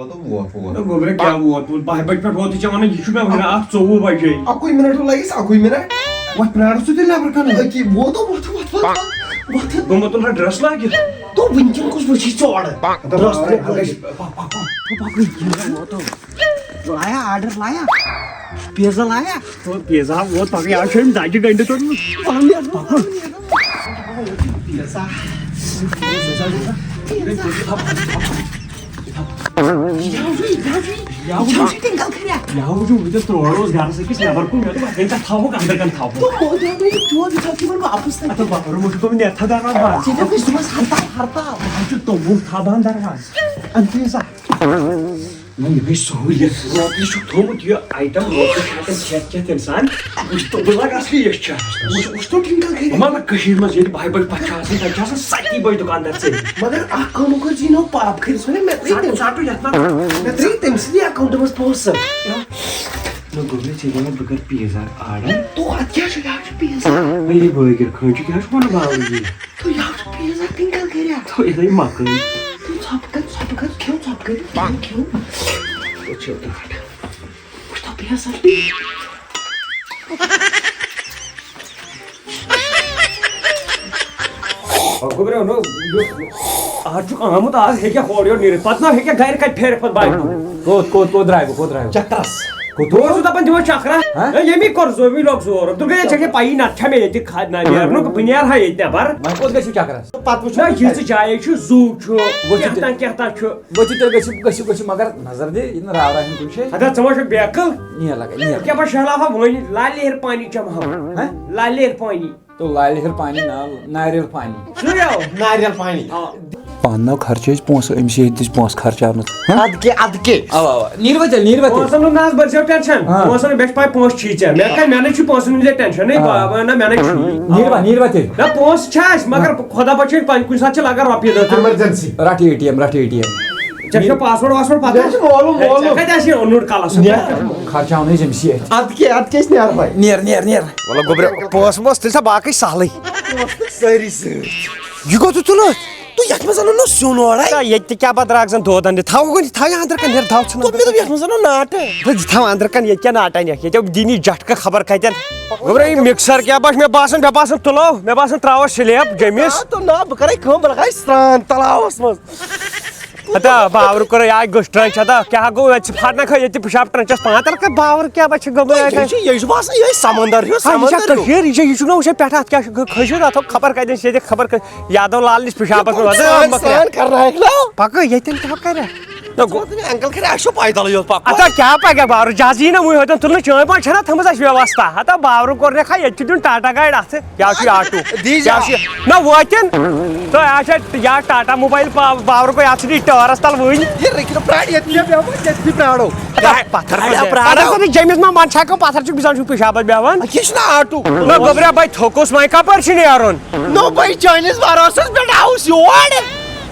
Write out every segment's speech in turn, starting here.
गोबरे क्या वोत 12 बजे पे वोत च वन यह मे वन 24 बजे 1 मिनट लगिस 1 मिनट वत प्रार सु ते नेबर कन कि वोत गम तुल ड्रेस लाग तो वंचन कुछ बची चोड़ लाया ऑर्डर लाया पिज्जा लाया तो पिज्जा वोत पक यार छम दाजी गंडे तो पिज्जा याव जो विद त्रोड़ोस घर से किस नेबर को मैं तो इनका थावो अंदर कन थावो तो हो गया भाई जो दिखा कि मन वापस तक तो बाहर मुझे तो ने था दारा बा सीधा कुछ सुबह हरता जो तो वो था बांधर है अंतिसा नहीं भी सहूलियत रोटी छु थोमुत ये आइटम रोटी खाते चेक इंसान उस तो बलग असली यश्चा उस तो टिंकल खेल मगर कशीर में ये भाई भाई 50 साथी भाई दुकानदार से मगर अकाउंट को जी नो पाप खेल सुने मैं साटो यातना मैं तेम से अकाउंट में पोस्ट न गोले चेले बगर पिज्जा आर्डर तो क्या छ यार पिज्जा ये बर्गर खंच क्या छ मन बावजी तो यार पिज्जा टिंकल खेल तो ये मकई तो छाप क्यों तो छोटा कुछ तो पिज्जा गोबरे नो आज आमुत आज हे क्या होड़ियो निर पतना हे क्या गैर का फेर पत बाय को ड्राइव चक्रास तो दपन दिवो चक्रा यमी कर जो मी लोग जोर तो गए छके पाई ना छमे ये खाद ना यार नो बनियार है इतना बार मैं को गसी चक्रास पात ना ये जाय छु जू छु कहता छु गसी तो गसी मगर नजर दे इन राव रहा कुछ है अदा समझ बेकल नहीं लगा नहीं क्या बा शला वनी लालेर पानी चम हैं लालेर पानी तो लालेर पानी ना नारियल पानी सुयो नारियल पानी पानो खर्च पोस अमसे दिस पोस खर्च आन अद के नीरवत पोसन नास बरसो टेंशन पोसन बेस्ट पाई पोस छीचे मैंने छु पोसन ले टेंशन नहीं बाबा ना मैंने नीरवत ना पोस छास मगर खुदा बचे कुछ साथ लगा रुपये दो इमरजेंसी रट एटीएम चेक पासवर्ड पता मोलो क्या जासी अनुर काला खर्च आने जमसी अद के नियर भाई नियर वाला गोबरे पोस मस तिल सा बाकी सालै सरी से ये को तुलो तो यत में नो सुनो ता ये क्या बदराग सन दो दंड थाव को था अंदर का निर धाव तो भी तो यत में नाट है तो था अंदर का ये क्या नाटा नहीं ये जब दीनी जट का खबर कहते गोबरे मिक्सर क्या बस मैं बासन तुलो मैं बासन त्राव स्लैब जमिस तो ना बकरे खम लगाई स्नान तलावस में अता बावर कर या गस्ट्रंच अता क्या गो फाटना ख ये पिशाब ट्रंचस पातल का बावर क्या बच गबो ये बास ये समंदर ये छु ना उसे पेटा क्या खशो था खबर कह दे से खबर यादव लाल इस पिशाब में स्नान कर रहा है ना पक ये तन क्या करे तो अंकल करे आशो पाइदल यो पक अता क्या पक बावर जाजी ना मुय होतन तुल चाय पा छना थमस व्यवस्था अता बावर कर रे खा ये दिन टाटा गाइड आथे क्या छु ऑटो क्या ना वतन तो आशा या टाटा मोबाइल बावर को यात्री टॉरस तल वइन ये रेकिन प्राड ये भी प्राडो पत्थर को जमिस मा मानछा को पत्थर छु बिजान छु पिशाब बेवन किसना ऑटो ना गोबरे भाई थोकोस माय का पर छिने यारोन नो भाई चाइनीज बारोसस पे हाउस योड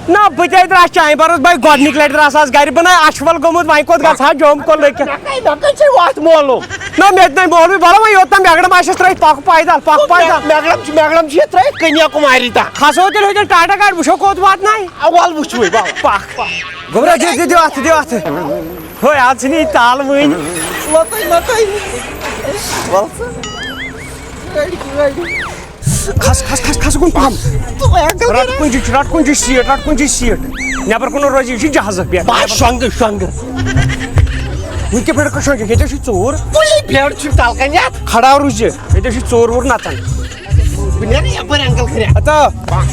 ना बचाई द्रा चाय बरस भाई गॉड निकलेट रासास गाड़ी बना अश्वल गोमुत माय कोत गसा जोम को लेके नका छे वात मोलो ना मेत नहीं बोल भी बोला भाई होता मैगडम आशस त्रय पाक पायदाल मैगडम छे त्रय कन्याकुमारी ता खासो तेल होते टाटा गाड़ी बुशो कोत बात नहीं अवाल बुछवे बा पाक गोबरा जे दे आत हो आज नहीं ताल वइन लतई वालस खस कुन पाम रट कुंजी सीट नेबर कुन रोजी छी जहाज पे बा संग उनके पेड़ कशो के जे छी चोर पुली भेड़ छु ताल कन्यात खड़ा रुजे जे छी चोर वर नाचन बिना या पर अंकल करे अता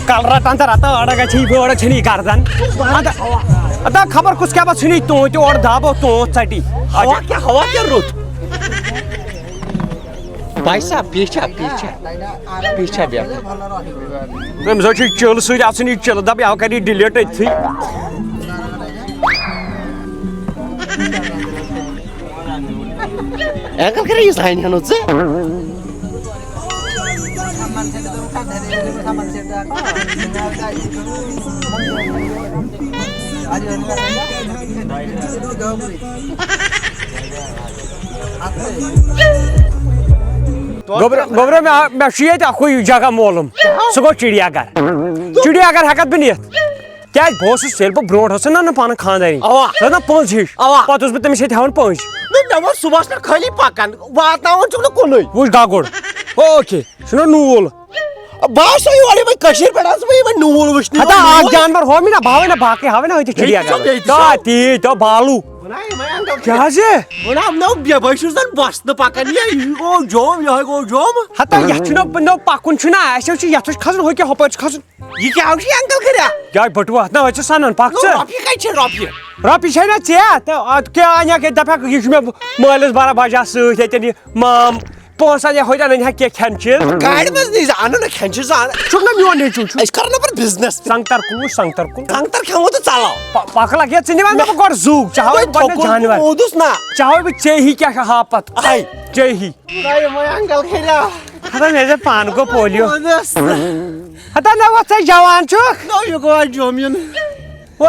काल रात अंतर आता अडगा छी बोड छनी कारदान अता खबर कुछ क्या बा छनी तो और दाबो तो साठी हवा क्या रोत पैसा पीछा बिया तुम जो छी चल सुई आसनी चल दब या करी डिलीट थी अंकल करे इस लाइन हनो से गोबरे में शीत कोई जगह मोलम सो चिड़ियाघर हेकत बनित क्या बहुत सेल पर ब्रोड हो ना पान खानदारी अवा। ना पंच हिश अवा। पत उस तमिस हेवन पंच मैं सुबह पे खाली पकान वातावरण चुन कुन वो गागोड़ ओके सुनो नूल बस ये भाई कशीर पड़ा मैं नूल वुश्नी हता आग जानवर हो ना भावे ना बाके हवे ना होते चिड़िया का तो बालू क्या जे हम ना बेबशुस बस न पकान ये गो जोम ये गो जोम हता यछनो बनो पाकुन छुना ऐसे छ यछ खसन हो के होपच खसन ये क्या होशी अंकल खरिया क्या बटवा ना होछ सनन पाक छ रॉफी का छ रॉफी रॉफी छै ना छे तो क्या आन्या के दफा ये छ में मालस बारा बजा सय तेनी माम पोसा या होइदा न के खनच गाड़ी में नहीं जाना ना खंच जाना छुना मियोन ने छु इस करना पर बिजनेस संतर खाओ तो चलाओ पाकला के चिनी में कर जुग चाहो बने जानवर ओदुस ना चाहो भी चेही क्या हापत आई चेही नहीं मैं अंकल खरिया हता मेरे पान को पोलियो ओदुस हता ना वो से जवान छु नो यू गो जोमियन वो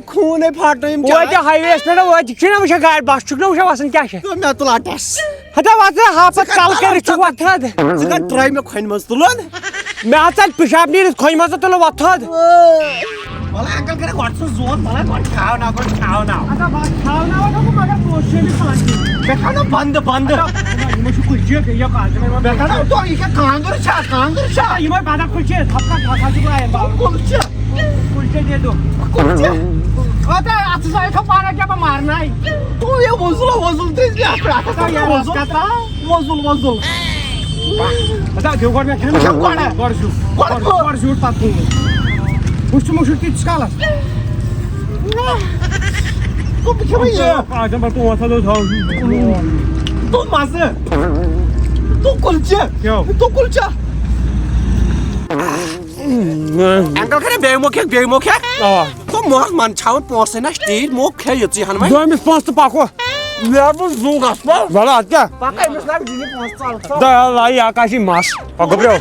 खून है फाटो इम वो क्या हाईवे पे वो चिना मुझे गाड़ी बस चुक ना मुझे वासन क्या है तो मैं तुला टेस हता वासे हापत काल कर छु वथद जगह ट्राई में खोइन मस तुलन मैं आता पेशाब नहीं खोई मज तो वथद मला अंकल करे व्हाट्सएप जोन मला कोण खाओ ना हता बात खाओ ना वो मगर पोछे भी पानी देखा ना बंद मुझे कुछ के या काज में देखा ना तो ये कांगर छा ये मैं बादा कुछ थपका खा चुका है कुलचा कुछ दे दो कुलचा आता आज से तो पारा क्या मारना है तू ये वजूल तेज आता ये वजूल हता देवगढ़ में खेल गड़ पातू मुझे की स्काला तू पीछे भाई आज हम तो वसा दो तू मासे तू कुलचा क्यों तू कुलचा अंकल करे बेमो क्या तो मोह मन छाव पोसे ना स्टेट मो खे यति हन दो मिस पांच तो पाको लेबो जुगा वाला क्या पाका मिस ना जिनी पोस चल दा लाई आकाशी मास पाको ब्रो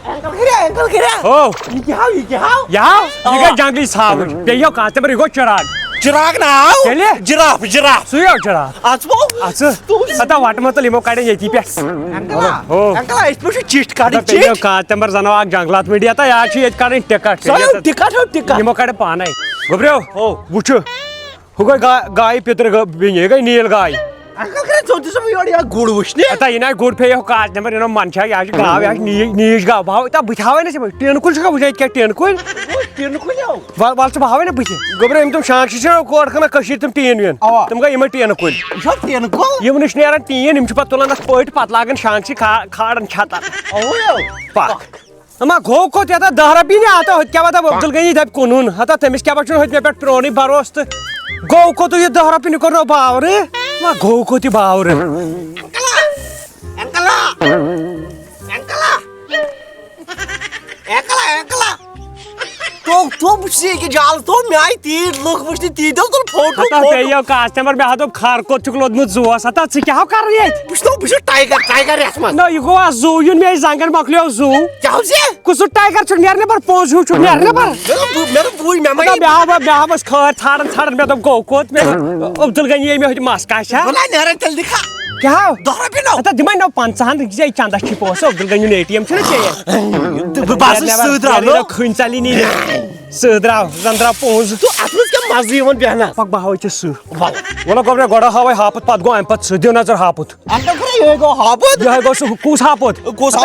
अंकल करे ओ ये क्या या ये जंगली साव बेयो काते पर गो चिराग ना चले जिराफ सुयो चिराग आछबो अच्छा आता वाट मत लिमो काढे येती पे अंकल इसमें चिट काढी बेयो काते पर जानो आग जंगलात मीडिया ता याची येत काढे टिकट लिमो काढे पानाय गोब्रो ओ बुछ हुगो गाय पितर बिंगे गई नील गाय अंकल करे छोटी सब योडी गुड़ वुश्ने आता इना गुड़ पे हो काज नंबर इनो मनछा या गाव या नीज गाव भाव ता बुझावे ने से टेन कुल का बुझाई क्या टेन कुल वाल से भावे ने बुझे गोब्रे तुम शांक से कोड खना कशीर तुम टीन वेन तुम गा इम टेन कुल सब टेन कुल यम निश नेरन टीन इम छ पत तुलन पट पत लागन शांक से खाड़न छाता पाक अमा घो को त्याता दहरा भी नहीं आता क्या बता अब्दुल गनी दब कुनून हता तमिस क्या बचन होत पे प्रोनी भरोस्त गो को तो ये दहरा भी नहीं करो बावरे मा घो को ती बावरे अंकला तो बुझे के जाल तो मैं आई तीर लोग बुझती तीर दो तो फोटो हता बेयो कस्टमर में हातो खार को चुकलोद मुझ जुआ सता से क्या कर रही है बुझतो टाइगर रेसमस नो यू गो जू यून में जांगर मखलियो जू क्या हो जे कुछ टाइगर छु नेरने पर पोज छु नेरने पर मेरे बुई में मैं ब्याह बस खर थाड़न में तो गो कोत में अब्दुल गनी में मास का छा बोला नेरे चल दिखा क्या दोहरा भी ना आता दिमाग ना 500 जे चांदा छि पोस अब्दुल गनी एटीएम छु चाहिए बस सुदरा लो खिंचाली नी सुदरा जंद्रा पोज तो आत्मस क्या मजी वन बहना पक बाहो छ सु वाला गबरे गडा हवाई हापत पत गो एम पत सदियो नजर हापत अंकल करे ये गो हापत ये गो सु कुस हापत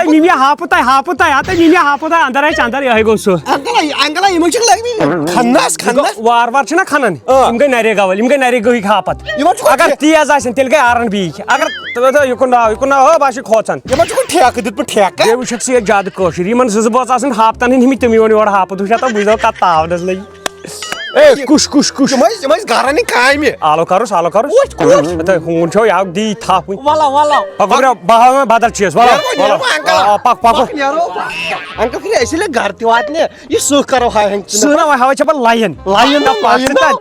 निमिया हापत है आता निमिया हापत है अंदर है चांदर ये गो सु अंकल इमोशन लग खन्नास वार छना खनन इमगे नरे गावल इमगे नरे गो हापत अगर तियाज आसन तेल गए आरन बी अगर तो युकुना हो बाशी खोचन ये मत को ठेक दित पे ठेक ये वुशक से ज्यादा कोशिश यमन सज बस आसन हापतन हिमि तमी वन और हापत वुशा तो बुझो का तावदस लगी ए कुश मैं गारानी काय में आलो करो तो हुन छो या दी था वाला अगर बाहर में बादल चीज वाला पाक अंकल फिर ऐसे घर त्योहार ने ये सुख करो हाय हंग सुना हवा छ लायन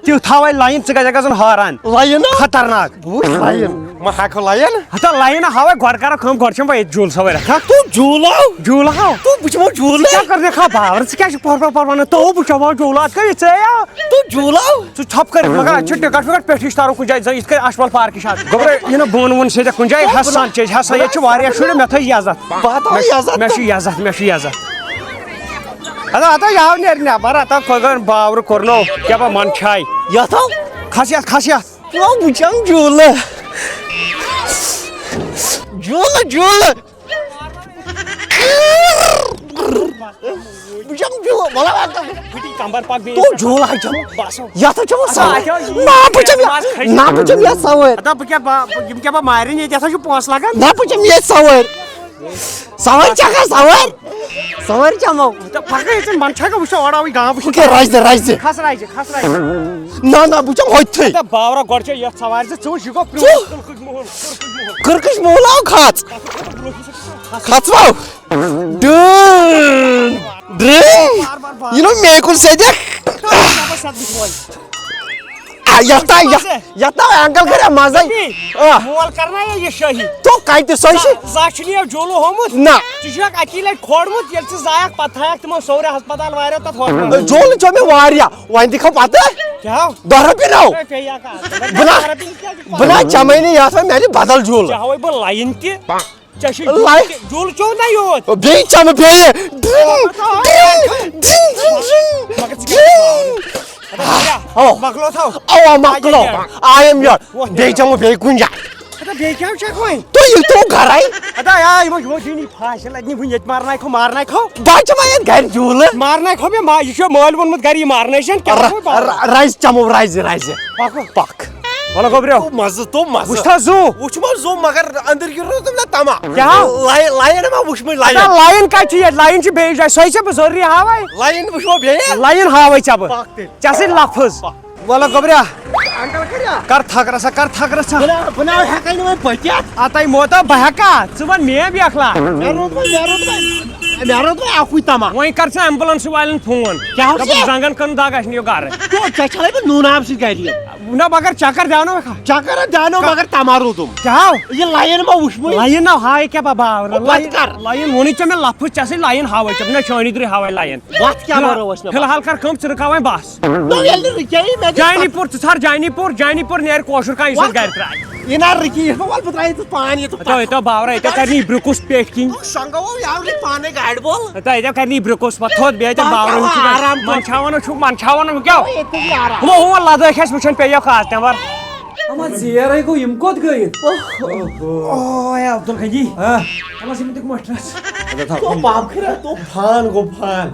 त्यो थावै लायन छ जगह जन हारान लायन खतरनाक लायन म हाको लायन हता लायन हवा घर कर खम घर छम झूल सबै रखा तू झूलाओ तू बुझमो झूल क्या कर देखा बाहर से क्या पर तो बुझमो झूला के छया तू झूलाओ तू छप कर मगर अच्छे टिकट पेठिस तारो कुछ जाय इसके आसपास पार्क शाद गोबरे ये ना बोन से कुछ जाय हसन चीज हसन ये छ वारिया शुरू में था इजाजत बात इजाजत मैं इजाजत आता याव नेर नेबर आता खगन बावर करनो क्या बा मन छाई Yatav. Khasia Ya bıçağım cüğüle. Cüğüle. Bıçağım cüğüle. Bana bak. फुटी कंबर पाक बे तो cüğüle açam. बासो Yatacağım Ata, sana. ya, Ne yapacağım ya? Ne yapacağım ya savur? आता यम क्या बा मारिन ये जैसा जो पोस लगन Ne yapacağım ya savur? Savur çaka savur. Savur çamam. तो फके इतन मन छा का उसे ओडा वी गांव Buke rajde. खास राइजे Na bıçağım hoytay. आता बावरा गडचे या सवार से चो Shikoh Kırkış mı ulan kat? Kaçma. Dün. You know me kul sedek. Yata angel करे मजा मोल करना है ये शही तो कायते सोयशी जाचलिया जोलो होमुत ना तुझक अकेले खोड़मुत येल से जायक पथायक तुम सौरे अस्पताल वायरे तत हो जोल चमे वारिया वाइन दिखा पाते क्या दर पिनाओ पेया का बना चमैने याद में मेरी बदल जोल चाहे वो लाइन के चशी लाइन जोल चो नहीं हो बे चम बे मगलो था ओ मकलो आई एम योर बे चम बे कुंजा अरे बेचाव चेक होई तो ये तो घर आई अदा यार वो जीनी फाशल इतनी बुनियत मारना खो बाच में घर जोल मारना खो बे मा ये मोल वनमत गरी मारने शन क्या राइस चमो राइस पाक वाला गोबरे मज़ उस्ता जो वुचमा जो मगर अंदर गिरो तुम ना तमा क्या लायन मा वुचमा लायन लायन का चाहिए लायन ची बेज जाए सही से जरूरी हावे लायन वुचमा बे लायन हावे चब जैसे लफ्ज वाला गोबरे अंकल करिया कर थक रसा बना हकल में पटिया आता ही मोता बहका सुबह मैं भी अखला मेरो तो आकुई तमा वही कर से एम्बुलेंस वालन फोन क्या हो गया? जंगन कन दागश नियो गार तो चचले पे नून आप से करियो ना मगर चक्कर जानो खा चकर जानो मगर तमारो तुम क्या ये लायन मा वुचमा लायन ना हाय क्या बाबा बात कर। लायन होनी चाहिए लफ्ज जैसे लायन हावे जब ना छोनी दरे हावे लायन बात क्या मारो वसना फिलहाल कर कम चिरकावे बस तो ये रिचाई मैं जानीपुर नेर कोशर का इस घर ट्राई ये ना रिकी ये वाल बताई तो पानी तो तो बावरा इतना करनी ब्रुकुस पेट की संगो यार रे पानी गाइड बोल तो इतना करनी ब्रुकुस पथोत बेच बावरा आराम मनछावन क्या ये तो यार वो लादो खेस मुछन पे यो खास Tanwar Ama ziyaret ko imkot gayet. ओ या अब्दुल खजी हां हम सिम तक मोस्टरस तो बाप खरा तो फान को फान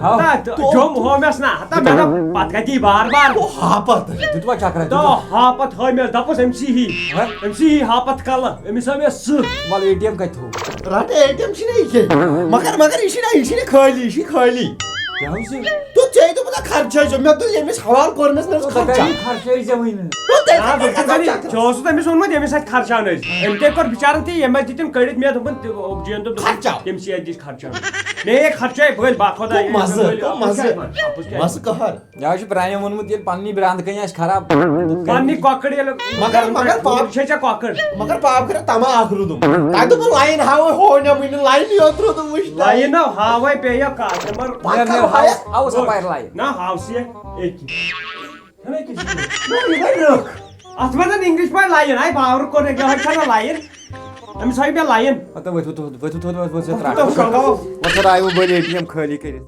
जो मोहम्मस ना ता मेरा बात कहती बार तो हापत Ditwa chakra. तो हापत है मैं दपस एमसी हापत कल एमिस में स Mal ATM kai thu. रात एटीएम छी नहीं के मगर इसी खाली Kya hoise? तो चाहिए तो पता खर्चा जो मैं तो ये में सवाल करने से खर्चा Kharchay zamin. जो तो एमिस उनमें एमिस खर्चा न एमते कर बिचारन थी एम दितम कड़ित में दोपन जेन तो खर्चा एमसी दिस खर्चा ने खर्चा बल बाखोदा मस कहर Ya şu pranya monmut yel panni brand kanya is kharab. पानी कॉकड़ ये मगर पाप छेचा कॉकड़ मगर पाप करे तमा आखरु तुम ताई तो लाइन हावे हो न मिन लाइन योत्रो तुम मुश्ता लाइन ना हावे पे या customer House apa air lain? ना हाउस ये एक हमें किसी नहीं रुक अथवा इंग्लिश में लाइन है बावर को ने क्या है लाइन हम सही में लाइन Atau betul तो संगाओ Motor ayo beli ATM khali kiri.